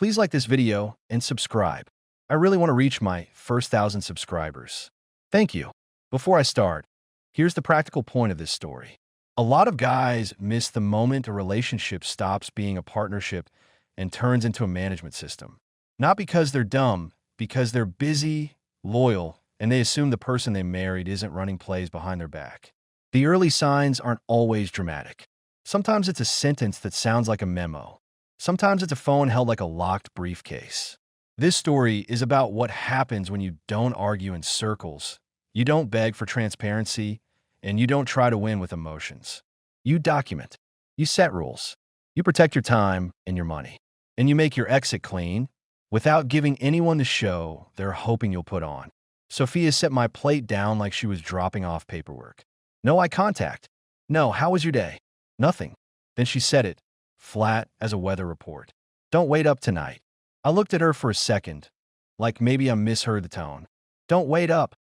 Please like this video and subscribe. I really want to reach my first 1,000 subscribers. Thank you. Before I start, here's the practical point of this story. A lot of guys miss the moment a relationship stops being a partnership and turns into a management system. Not because they're dumb, because they're busy, loyal, and they assume the person they married isn't running plays behind their back. The early signs aren't always dramatic. Sometimes it's a sentence that sounds like a memo. Sometimes it's a phone held like a locked briefcase. This story is about what happens when you don't argue in circles, you don't beg for transparency, and you don't try to win with emotions. You document. You set rules. You protect your time and your money. And you make your exit clean without giving anyone the show they're hoping you'll put on. Sophia set my plate down like she was dropping off paperwork. No eye contact. No, how was your day? Nothing. Then she said it, flat as a weather report. Don't wait up tonight. I looked at her for a second, like maybe I misheard the tone. Don't wait up,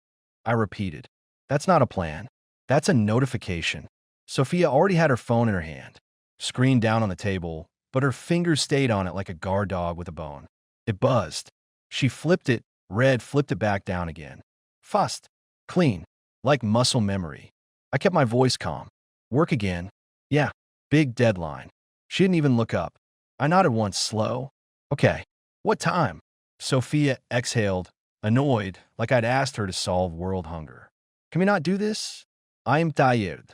I repeated. That's not a plan. That's a notification. Sophia already had her phone in her hand, screen down on the table, but her fingers stayed on it like a guard dog with a bone. It buzzed. She flipped it, read, flipped it back down again. Fast, clean, like muscle memory. I kept my voice calm. Work again. Yeah, big deadline. She didn't even look up. I nodded once, slow. Okay. What time? Sophia exhaled, annoyed, like I'd asked her to solve world hunger. Can we not do this? I'm tired.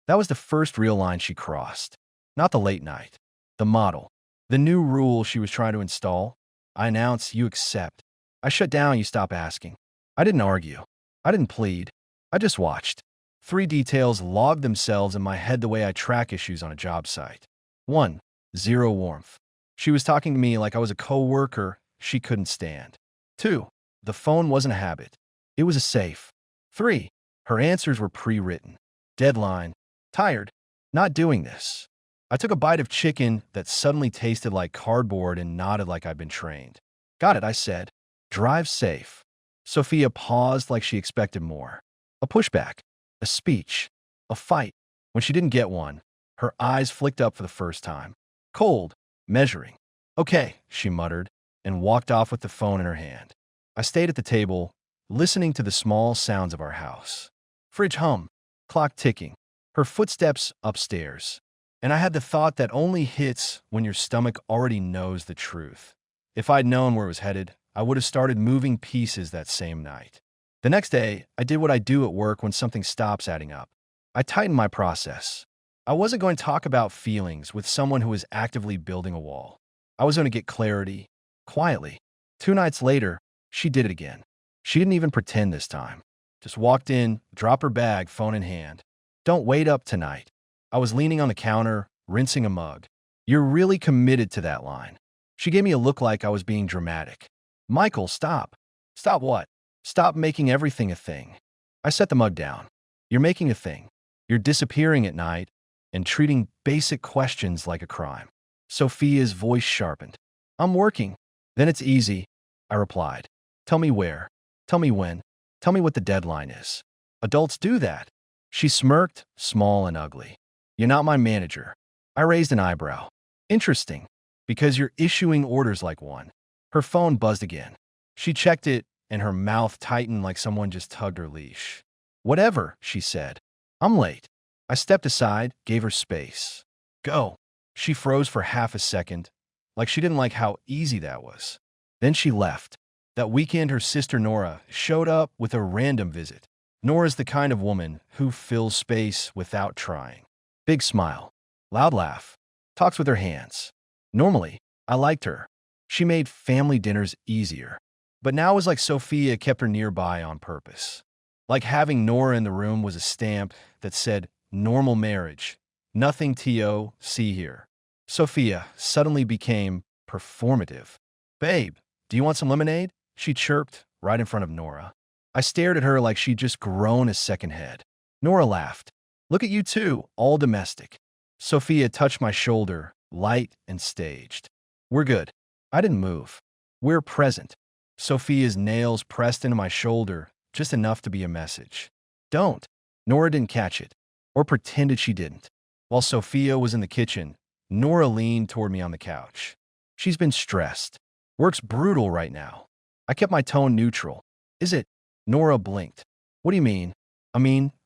That was the first real line she crossed. Not the late night. The model. The new rule she was trying to install. I announced, you accept. I shut down, you stop asking. I didn't argue. I didn't plead. I just watched. 3 details logged themselves in my head the way I track issues on a job site. 1. Zero warmth. She was talking to me like I was a co-worker she couldn't stand. 2. The phone wasn't a habit. It was a safe. 3. Her answers were pre-written. Deadline. Tired. Not doing this. I took a bite of chicken that suddenly tasted like cardboard and nodded like I'd been trained. Got it, I said. Drive safe. Sophia paused like she expected more. A pushback. A speech. A fight. When she didn't get one, her eyes flicked up for the first time. Cold. Measuring. Okay, she muttered, and walked off with the phone in her hand. I stayed at the table, listening to the small sounds of our house. Fridge hum. Clock ticking. Her footsteps upstairs. And I had the thought that only hits when your stomach already knows the truth. If I'd known where it was headed, I would have started moving pieces that same night. The next day, I did what I do at work when something stops adding up. I tightened my process. I wasn't going to talk about feelings with someone who was actively building a wall. I was going to get clarity, quietly. 2 nights later, she did it again. She didn't even pretend this time. Just walked in, dropped her bag, phone in hand. Don't wait up tonight. I was leaning on the counter, rinsing a mug. You're really committed to that line. She gave me a look like I was being dramatic. Michael, stop. Stop what? Stop making everything a thing. I set the mug down. You're making a thing. You're disappearing at night and treating basic questions like a crime. Sophia's voice sharpened. I'm working. Then it's easy, I replied. Tell me where. Tell me when. Tell me what the deadline is. Adults do that. She smirked, small and ugly. You're not my manager. I raised an eyebrow. Interesting, because you're issuing orders like one. Her phone buzzed again. She checked it, and her mouth tightened like someone just tugged her leash. Whatever, she said. I'm late. I stepped aside, gave her space. Go. She froze for half a second, like she didn't like how easy that was. Then she left. That weekend, her sister Nora showed up with a random visit. Nora's the kind of woman who fills space without trying. Big smile. Loud laugh. Talks with her hands. Normally, I liked her. She made family dinners easier. But now it was like Sophia kept her nearby on purpose. Like having Nora in the room was a stamp that said, normal marriage. Nothing TOC here. Sophia suddenly became performative. Babe, do you want some lemonade? She chirped right in front of Nora. I stared at her like she'd just grown a second head. Nora laughed. Look at you two, all domestic. Sophia touched my shoulder, light and staged. We're good. I didn't move. We're present. Sophia's nails pressed into my shoulder, just enough to be a message. Don't. Nora didn't catch it, or pretended she didn't. While Sophia was in the kitchen, Nora leaned toward me on the couch. She's been stressed. Work's brutal right now. I kept my tone neutral. Is it? Nora blinked. What do you mean?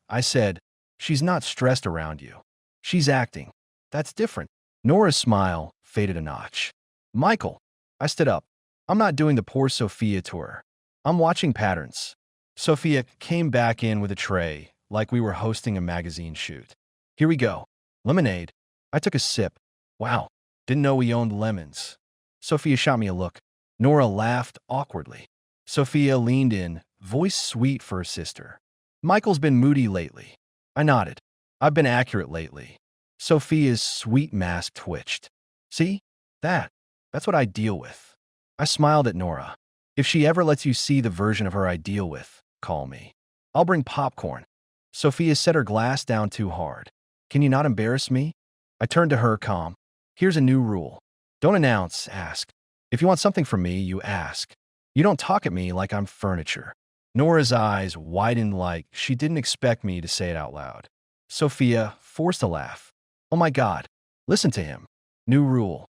I said, she's not stressed around you. She's acting. That's different. Nora's smile faded a notch. Michael. I stood up. I'm not doing the poor Sophia tour. I'm watching patterns. Sophia came back in with a tray, like we were hosting a magazine shoot. Here we go. Lemonade. I took a sip. Wow. Didn't know we owned lemons. Sophia shot me a look. Nora laughed awkwardly. Sophia leaned in, voice sweet for her sister. Michael's been moody lately. I nodded. I've been accurate lately. Sophia's sweet mask twitched. See? That's what I deal with. I smiled at Nora. If she ever lets you see the version of her I deal with, call me. I'll bring popcorn. Sophia set her glass down too hard. Can you not embarrass me? I turned to her calm. Here's a new rule. Don't announce, ask. If you want something from me, you ask. You don't talk at me like I'm furniture. Nora's eyes widened like she didn't expect me to say it out loud. Sophia forced a laugh. Oh my God. Listen to him. New rule.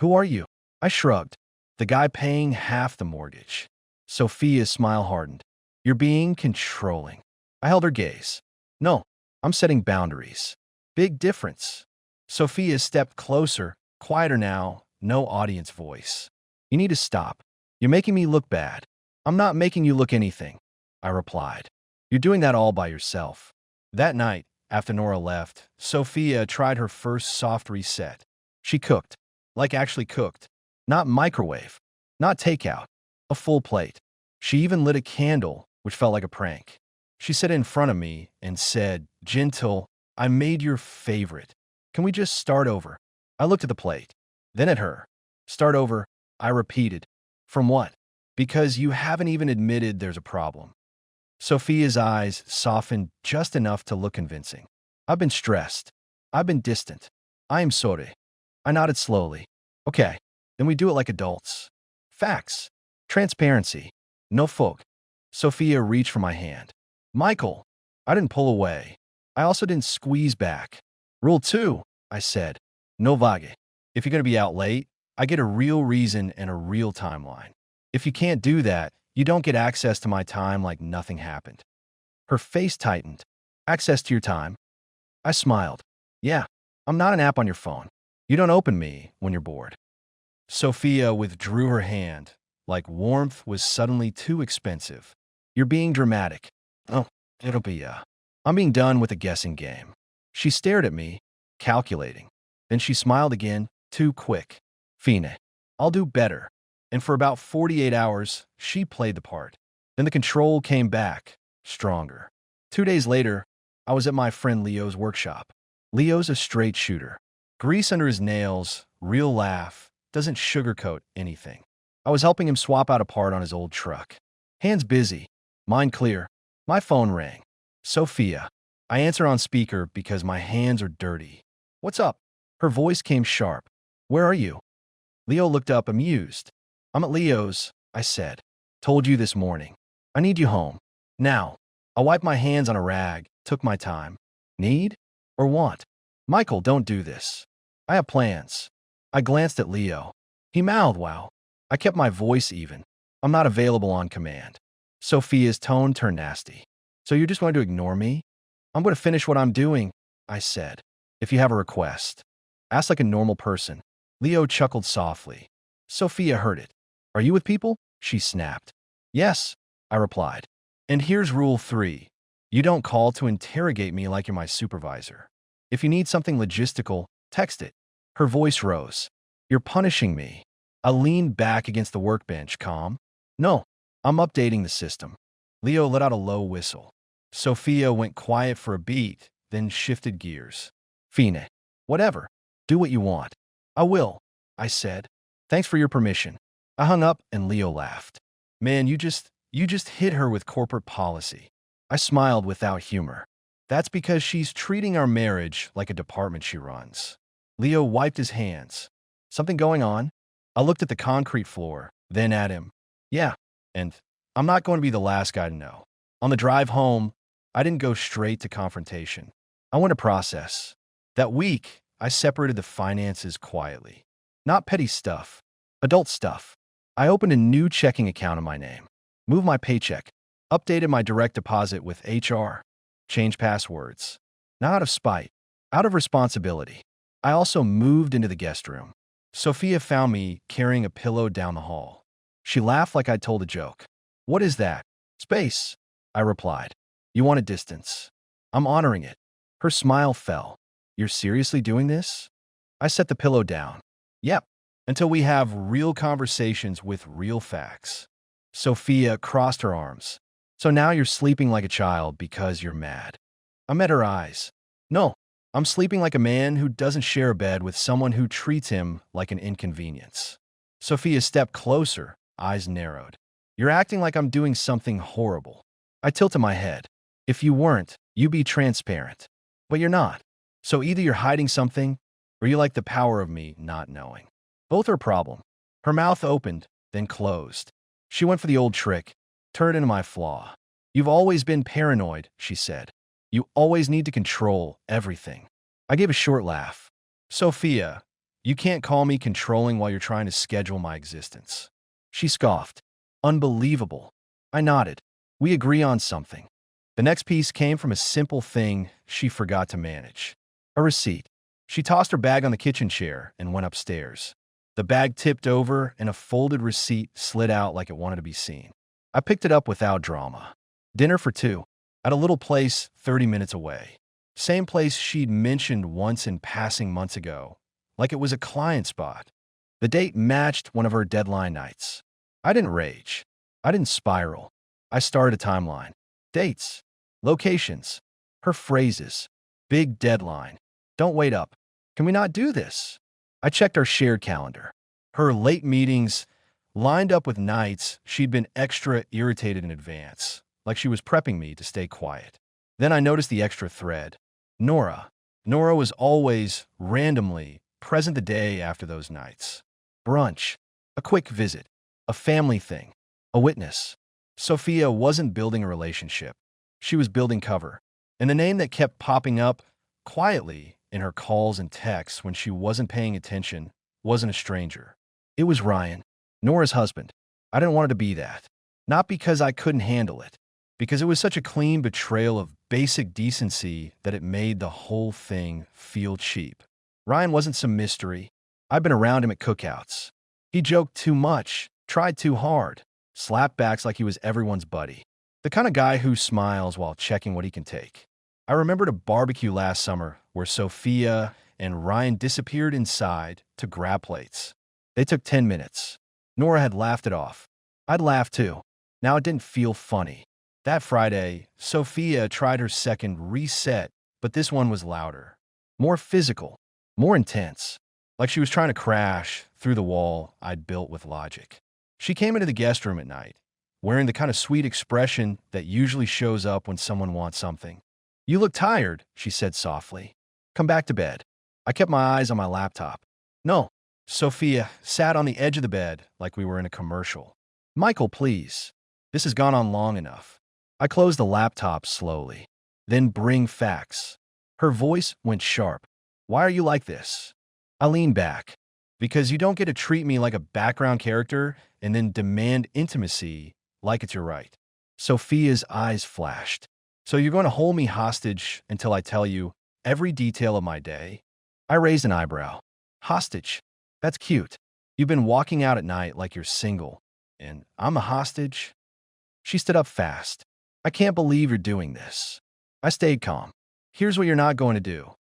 Who are you? I shrugged. The guy paying half the mortgage. Sophia's smile hardened. You're being controlling. I held her gaze. No, I'm setting boundaries. Big difference. Sophia stepped closer, quieter now, no audience voice. You need to stop. You're making me look bad. I'm not making you look anything, I replied. You're doing that all by yourself. That night, after Nora left, Sophia tried her first soft reset. She cooked. Like actually cooked. Not microwave. Not takeout. A full plate. She even lit a candle, which felt like a prank. She sat in front of me and said, gentle, I made your favorite. Can we just start over? I looked at the plate. Then at her. Start over, I repeated. From what? Because you haven't even admitted there's a problem. Sophia's eyes softened just enough to look convincing. I've been stressed. I've been distant. I am sorry. I nodded slowly. Okay, then we do it like adults. Facts. Transparency. No folk. Sophia reached for my hand. Michael. I didn't pull away. I also didn't squeeze back. Rule 2, I said. No vague. If you're going to be out late, I get a real reason and a real timeline. If you can't do that, you don't get access to my time like nothing happened. Her face tightened. Access to your time? I smiled. Yeah, I'm not an app on your phone. You don't open me when you're bored. Sophia withdrew her hand, like warmth was suddenly too expensive. You're being dramatic. Oh, I'm being done with a guessing game. She stared at me, calculating. Then she smiled again, too quick. Fine. I'll do better. And for about 48 hours, she played the part. Then the control came back, stronger. 2 days later, I was at my friend Leo's workshop. Leo's a straight shooter. Grease under his nails, real laugh, doesn't sugarcoat anything. I was helping him swap out a part on his old truck. Hands busy, mind clear. My phone rang. Sophia. I answer on speaker because my hands are dirty. What's up? Her voice came sharp. Where are you? Leo looked up amused. I'm at Leo's, I said. Told you this morning. I need you home. Now. I wiped my hands on a rag, took my time. Need? Or want? Michael, don't do this. I have plans. I glanced at Leo. He mouthed, wow. I kept my voice even. I'm not available on command. Sophia's tone turned nasty. So you're just going to ignore me? I'm going to finish what I'm doing, I said. If you have a request. Ask like a normal person. Leo chuckled softly. Sophia heard it. Are you with people? She snapped. Yes, I replied. And here's rule 3. You don't call to interrogate me like you're my supervisor. If you need something logistical, text it. Her voice rose. You're punishing me. I leaned back against the workbench, calm. No, I'm updating the system. Leo let out a low whistle. Sophia went quiet for a beat, then shifted gears. Fine. Whatever. Do what you want. I will, I said. Thanks for your permission. I hung up and Leo laughed. Man, you just hit her with corporate policy. I smiled without humor. That's because she's treating our marriage like a department she runs. Leo wiped his hands. Something going on? I looked at the concrete floor, then at him. Yeah, and I'm not going to be the last guy to know. On the drive home, I didn't go straight to confrontation. I went to process. That week, I separated the finances quietly. Not petty stuff. Adult stuff. I opened a new checking account in my name, moved my paycheck, updated my direct deposit with HR, changed passwords. Not out of spite, out of responsibility. I also moved into the guest room. Sophia found me carrying a pillow down the hall. She laughed like I'd told a joke. "What is that?" "Space," I replied. "You want a distance. I'm honoring it." Her smile fell. "You're seriously doing this?" I set the pillow down. "Yep, until we have real conversations with real facts." Sophia crossed her arms. "So now you're sleeping like a child because you're mad." I met her eyes. "No, I'm sleeping like a man who doesn't share a bed with someone who treats him like an inconvenience." Sophia stepped closer, eyes narrowed. "You're acting like I'm doing something horrible." I tilted my head. "If you weren't, you'd be transparent. But you're not. So either you're hiding something, or you like the power of me not knowing. Both are a problem." Her mouth opened, then closed. She went for the old trick, turned into my flaw. "You've always been paranoid," she said. "You always need to control everything." I gave a short laugh. "Sophia, you can't call me controlling while you're trying to schedule my existence." She scoffed. "Unbelievable." I nodded. "We agree on something." The next piece came from a simple thing she forgot to manage. A receipt. She tossed her bag on the kitchen chair and went upstairs. The bag tipped over and a folded receipt slid out like it wanted to be seen. I picked it up without drama. Dinner for two, at a little place 30 minutes away. Same place she'd mentioned once in passing months ago, like it was a client spot. The date matched one of her deadline nights. I didn't rage. I didn't spiral. I started a timeline. Dates. Locations. Her phrases. Big deadline. "Don't wait up. Can we not do this?" I checked our shared calendar. Her late meetings lined up with nights she'd been extra irritated in advance, like she was prepping me to stay quiet. Then I noticed the extra thread. Nora. Nora was always, randomly, present the day after those nights. Brunch. A quick visit. A family thing. A witness. Sophia wasn't building a relationship. She was building cover. And the name that kept popping up quietly in her calls and texts when she wasn't paying attention wasn't a stranger. It was Ryan, Nora's husband. I didn't want it to be that. Not because I couldn't handle it, because it was such a clean betrayal of basic decency that it made the whole thing feel cheap. Ryan wasn't some mystery. I'd been around him at cookouts. He joked too much, tried too hard, slapped backs like he was everyone's buddy. The kind of guy who smiles while checking what he can take. I remembered a barbecue last summer where Sophia and Ryan disappeared inside to grab plates. They took 10 minutes. Nora had laughed it off. I'd laughed too. Now it didn't feel funny. That Friday, Sophia tried her second reset, but this one was louder. More physical. More intense. Like she was trying to crash through the wall I'd built with logic. She came into the guest room at night, wearing the kind of sweet expression that usually shows up when someone wants something. "You look tired," she said softly. "Come back to bed." I kept my eyes on my laptop. "No." Sophia sat on the edge of the bed like we were in a commercial. "Michael, please. This has gone on long enough." I closed the laptop slowly. "Then bring facts." Her voice went sharp. "Why are you like this?" I leaned back. "Because you don't get to treat me like a background character and then demand intimacy like it's your right." Sophia's eyes flashed. "So you're going to hold me hostage until I tell you every detail of my day?" I raised an eyebrow. "Hostage? That's cute. You've been walking out at night like you're single, and I'm a hostage?" She stood up fast. "I can't believe you're doing this." I stayed calm. "Here's what you're not going to do.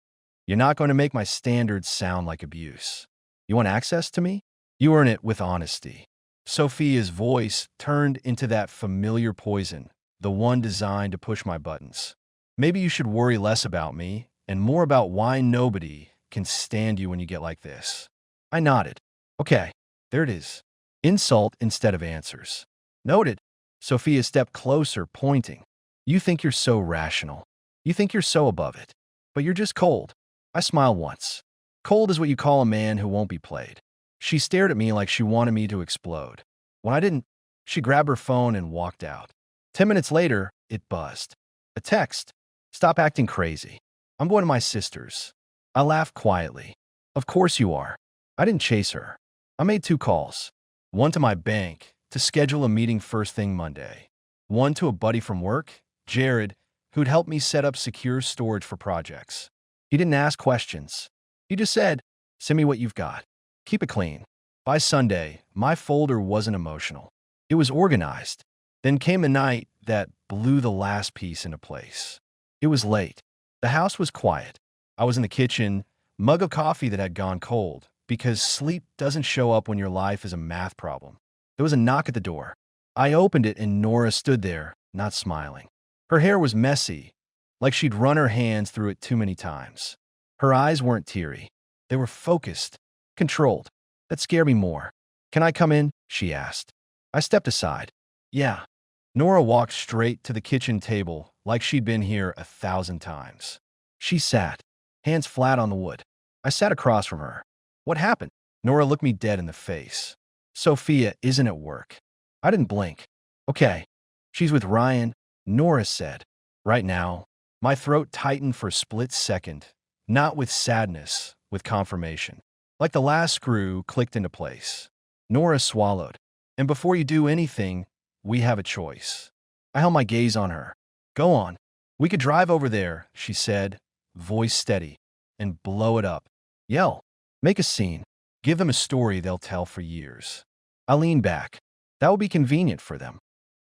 You're not going to make my standards sound like abuse. You want access to me? You earn it with honesty." Sophia's voice turned into that familiar poison, the one designed to push my buttons. "Maybe you should worry less about me and more about why nobody can stand you when you get like this." I nodded. "Okay, there it is. Insult instead of answers." "Noted." Sophia stepped closer, pointing. "You think you're so rational. You think you're so above it. But you're just cold." I smiled once. "Cold is what you call a man who won't be played." She stared at me like she wanted me to explode. When I didn't, she grabbed her phone and walked out. 10 minutes later, it buzzed. A text. "Stop acting crazy. I'm going to my sister's." I laughed quietly. "Of course you are." I didn't chase her. I made 2 calls. One to my bank to schedule a meeting first thing Monday. One to a buddy from work, Jared, who'd help me set up secure storage for projects. He didn't ask questions. He just said, "Send me what you've got. Keep it clean." By Sunday, my folder wasn't emotional. It was organized. Then came the night that blew the last piece into place. It was late. The house was quiet. I was in the kitchen, mug of coffee that had gone cold, because sleep doesn't show up when your life is a math problem. There was a knock at the door. I opened it and Nora stood there, not smiling. Her hair was messy, like she'd run her hands through it too many times. Her eyes weren't teary. They were focused, controlled. That scared me more. "Can I come in?" she asked. I stepped aside. "Yeah." Nora walked straight to the kitchen table like she'd been here 1,000 times. She sat, hands flat on the wood. I sat across from her. "What happened?" Nora looked me dead in the face. "Sophia isn't at work." I didn't blink. "Okay. She's with Ryan," Nora said. Right now, my throat tightened for a split second, not with sadness, with confirmation. Like the last screw clicked into place. Nora swallowed. "And before you do anything, we have a choice." I held my gaze on her. "Go on. We could drive over there," she said, voice steady, "and blow it up. Yell. Make a scene. Give them a story they'll tell for years." I leaned back. "That would be convenient for them."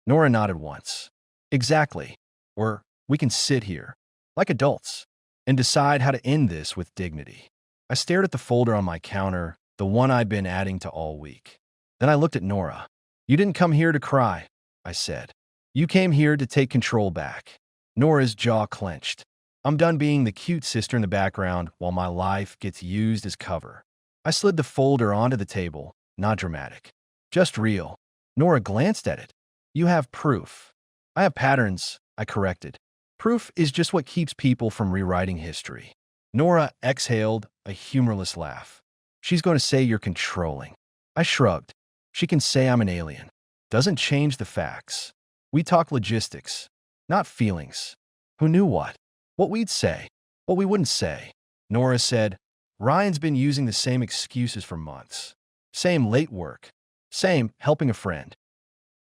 Nora nodded once. "Exactly. Or we can sit here, like adults, and decide how to end this with dignity." I stared at the folder on my counter, the one I'd been adding to all week. Then I looked at Nora. "You didn't come here to cry," I said. "You came here to take control back." Nora's jaw clenched. "I'm done being the cute sister in the background while my life gets used as cover." I slid the folder onto the table, not dramatic. "Just real." Nora glanced at it. "You have proof." "I have patterns," I corrected. "Proof is just what keeps people from rewriting history." Nora exhaled a humorless laugh. "She's going to say you're controlling." I shrugged. "She can say I'm an alien. Doesn't change the facts. We talk logistics, not feelings. Who knew what? What we'd say, what we wouldn't say." Nora said, "Ryan's been using the same excuses for months. Same late work. Same helping a friend.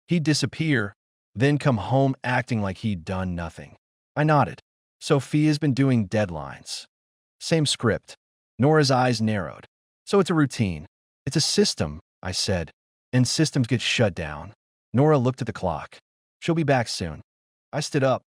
He'd disappear, then come home acting like he'd done nothing." I nodded. "Sophia's been doing deadlines." Same script. Nora's eyes narrowed. "So it's a routine. It's a system," I said. "And systems get shut down." Nora looked at the clock. "She'll be back soon." I stood up,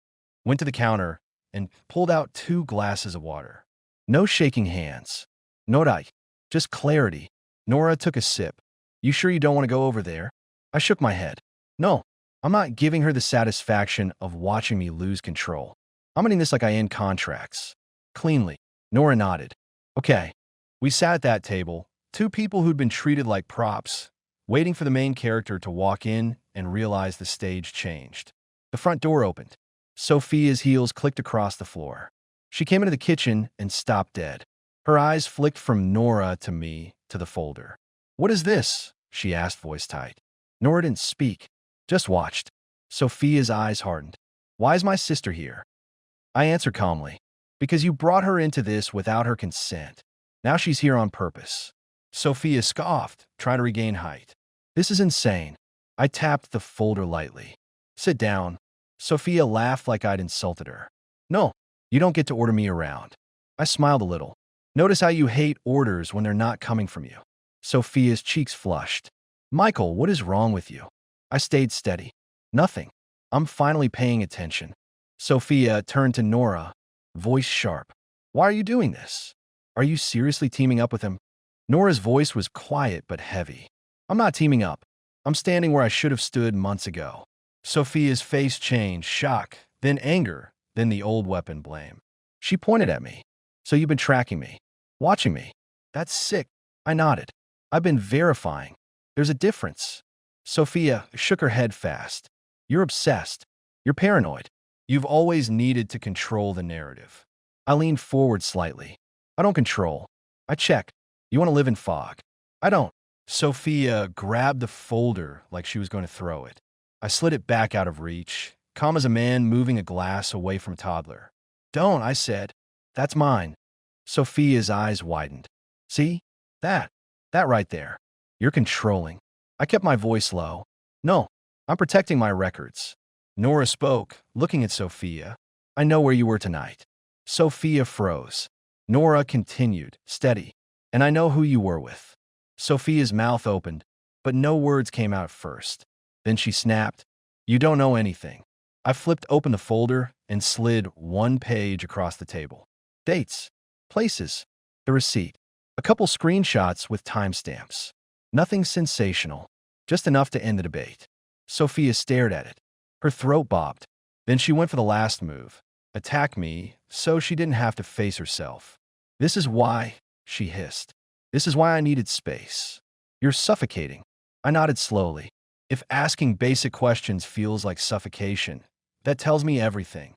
went to the counter, and pulled out 2 glasses of water. No shaking hands. No right. Just clarity. Nora took a sip. "You sure you don't want to go over there?" I shook my head. "No, I'm not giving her the satisfaction of watching me lose control. I'm ending this like I end contracts. Cleanly." Nora nodded. "Okay." We sat at that table, 2 people who'd been treated like props, waiting for the main character to walk in and realize the stage changed. The front door opened. Sophia's heels clicked across the floor. She came into the kitchen and stopped dead. Her eyes flicked from Nora to me to the folder. "What is this?" she asked, voice tight. Nora didn't speak, just watched. Sophia's eyes hardened. "Why is my sister here?" I answered calmly. "Because you brought her into this without her consent. Now she's here on purpose." Sophia scoffed, trying to regain height. "This is insane." I tapped the folder lightly. "Sit down." Sophia laughed like I'd insulted her. "No, you don't get to order me around." I smiled a little. "Notice how you hate orders when they're not coming from you." Sophia's cheeks flushed. "Michael, what is wrong with you?" I stayed steady. "Nothing. I'm finally paying attention." Sophia turned to Nora, voice sharp. "Why are you doing this? Are you seriously teaming up with him?" Nora's voice was quiet but heavy. "I'm not teaming up. I'm standing where I should have stood months ago." Sophia's face changed, shock, then anger, then the old weapon, blame. She pointed at me. "So you've been tracking me, watching me. That's sick." I nodded. "I've been verifying. There's a difference." Sophia shook her head fast. "You're obsessed. You're paranoid. You've always needed to control the narrative." I leaned forward slightly. "I don't control. I check. You want to live in fog." "I don't." Sophia grabbed the folder like she was going to throw it. I slid it back out of reach, calm as a man moving a glass away from a toddler. "Don't," I said. "That's mine." Sophia's eyes widened. "See? That right there. You're controlling. I kept my voice low. No, I'm protecting my records. Nora spoke, looking at Sophia. I know where you were tonight. Sophia froze. Nora continued, steady. And I know who you were with. Sophia's mouth opened, but no words came out first. Then she snapped. You don't know anything. I flipped open the folder and slid one page across the table. Dates, places, the receipt, a couple screenshots with timestamps. Nothing sensational, just enough to end the debate. Sophia stared at it. Her throat bobbed. Then she went for the last move. Attack me, so she didn't have to face herself. This is why, she hissed. This is why I needed space. You're suffocating. I nodded slowly. If asking basic questions feels like suffocation, that tells me everything.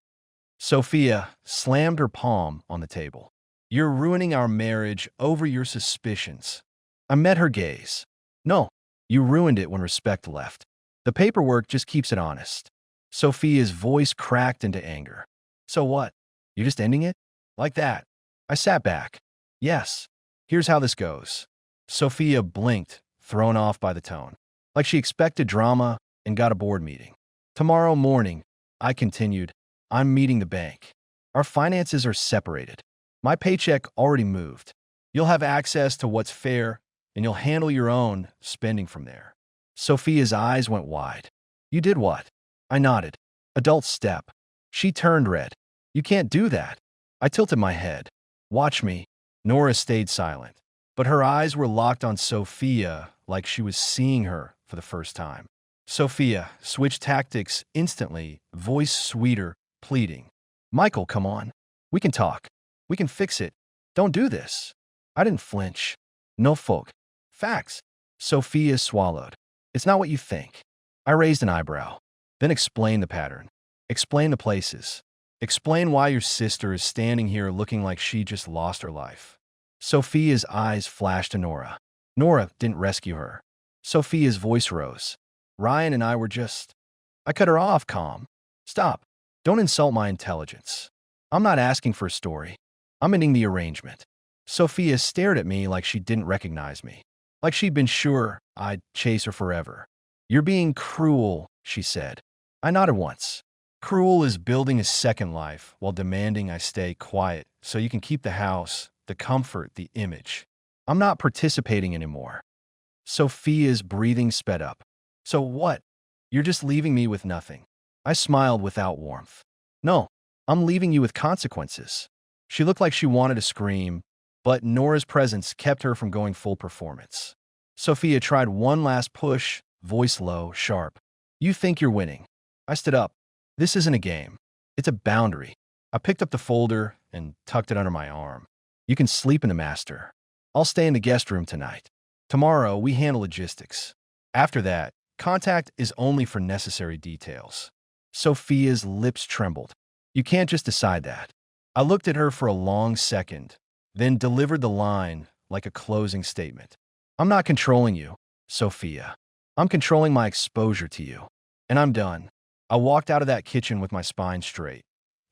Sophia slammed her palm on the table. You're ruining our marriage over your suspicions. I met her gaze. No, you ruined it when respect left. The paperwork just keeps it honest. Sophia's voice cracked into anger. So what? You're just ending it? Like that? I sat back. Yes. Here's how this goes. Sophia blinked, thrown off by the tone. Like she expected drama and got a board meeting. Tomorrow morning, I continued, I'm meeting the bank. Our finances are separated. My paycheck already moved. You'll have access to what's fair, and you'll handle your own spending from there. Sophia's eyes went wide. You did what? I nodded. Adult step. She turned red. You can't do that. I tilted my head. Watch me. Nora stayed silent, but her eyes were locked on Sophia like she was seeing her for the first time. Sophia switched tactics instantly, voice sweeter, pleading. Michael, come on. We can talk. We can fix it. Don't do this. I didn't flinch. No folk. Facts. Sophia swallowed. It's not what you think. I raised an eyebrow. Then explain the pattern. Explain the places. Explain why your sister is standing here looking like she just lost her life. Sophia's eyes flashed to Nora. Nora didn't rescue her. Sophia's voice rose. Ryan and I were just... I cut her off, calm. Stop. Don't insult my intelligence. I'm not asking for a story. I'm ending the arrangement. Sophia stared at me like she didn't recognize me. Like she'd been sure I'd chase her forever. You're being cruel, she said. I nodded once. Cruel is building a second life while demanding I stay quiet so you can keep the house, the comfort, the image. I'm not participating anymore. Sophia's breathing sped up. So what? You're just leaving me with nothing. I smiled without warmth. No, I'm leaving you with consequences. She looked like she wanted to scream, but Nora's presence kept her from going full performance. Sophia tried one last push, voice low, sharp. You think you're winning. I stood up. This isn't a game. It's a boundary. I picked up the folder and tucked it under my arm. You can sleep in the master. I'll stay in the guest room tonight. Tomorrow, we handle logistics. After that, contact is only for necessary details. Sophia's lips trembled. You can't just decide that. I looked at her for a long second, then delivered the line like a closing statement. I'm not controlling you, Sophia. I'm controlling my exposure to you. And I'm done. I walked out of that kitchen with my spine straight.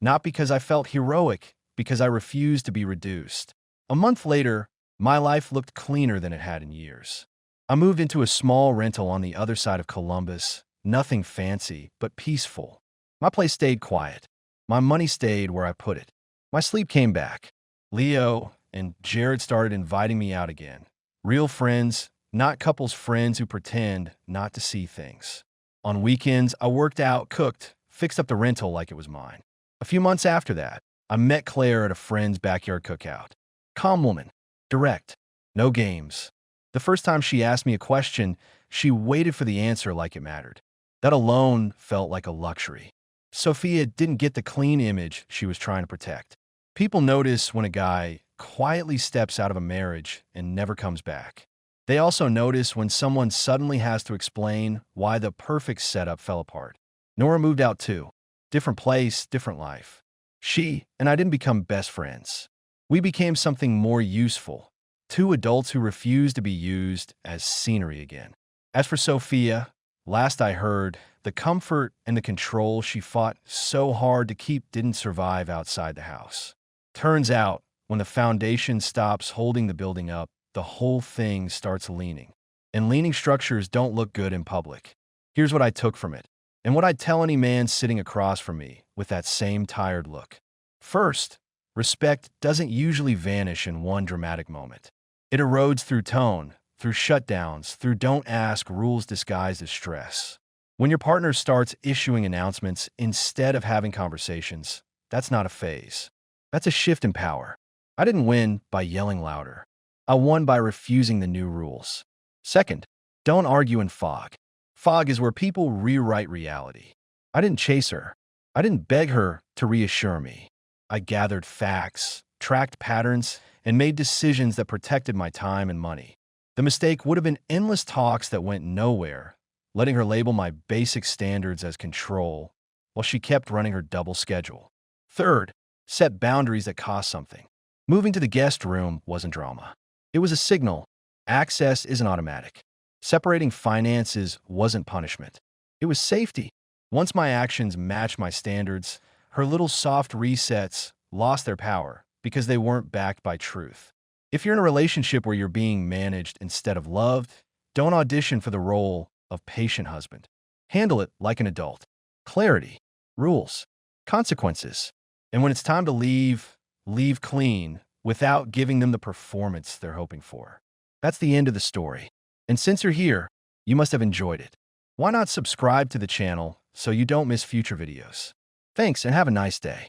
Not because I felt heroic, because I refused to be reduced. A month later, my life looked cleaner than it had in years. I moved into a small rental on the other side of Columbus, nothing fancy, but peaceful. My place stayed quiet. My money stayed where I put it. My sleep came back. Leo and Jared started inviting me out again. Real friends, not couples friends who pretend not to see things. On weekends, I worked out, cooked, fixed up the rental like it was mine. A few months after that, I met Claire at a friend's backyard cookout. Calm woman, direct, no games. The first time she asked me a question, she waited for the answer like it mattered. That alone felt like a luxury. Sophia didn't get the clean image she was trying to protect. People notice when a guy quietly steps out of a marriage and never comes back. They also notice when someone suddenly has to explain why the perfect setup fell apart. Nora moved out too. Different place, different life. She and I didn't become best friends. We became something more useful. Two adults who refused to be used as scenery again. As for Sophia, last I heard, the comfort and the control she fought so hard to keep didn't survive outside the house. Turns out, when the foundation stops holding the building up, the whole thing starts leaning. and leaning structures don't look good in public. Here's what I took from it, and what I'd tell any man sitting across from me with that same tired look. First, respect doesn't usually vanish in one dramatic moment. It erodes through tone, through shutdowns, through don't ask rules disguised as stress. When your partner starts issuing announcements instead of having conversations, that's not a phase. That's a shift in power. I didn't win by yelling louder. I won by refusing the new rules. Second, don't argue in fog. Fog is where people rewrite reality. I didn't chase her. I didn't beg her to reassure me. I gathered facts, tracked patterns, and made decisions that protected my time and money. The mistake would have been endless talks that went nowhere, letting her label my basic standards as control while she kept running her double schedule. Third, set boundaries that cost something. Moving to the guest room wasn't drama. It was a signal. Access isn't automatic. Separating finances wasn't punishment. It was safety. Once my actions matched my standards, her little soft resets lost their power because they weren't backed by truth. If you're in a relationship where you're being managed instead of loved, don't audition for the role of patient husband. Handle it like an adult. Clarity, rules, consequences. And when it's time to leave, leave clean without giving them the performance they're hoping for. That's the end of the story. And since you're here, you must have enjoyed it. Why not subscribe to the channel so you don't miss future videos? Thanks and have a nice day.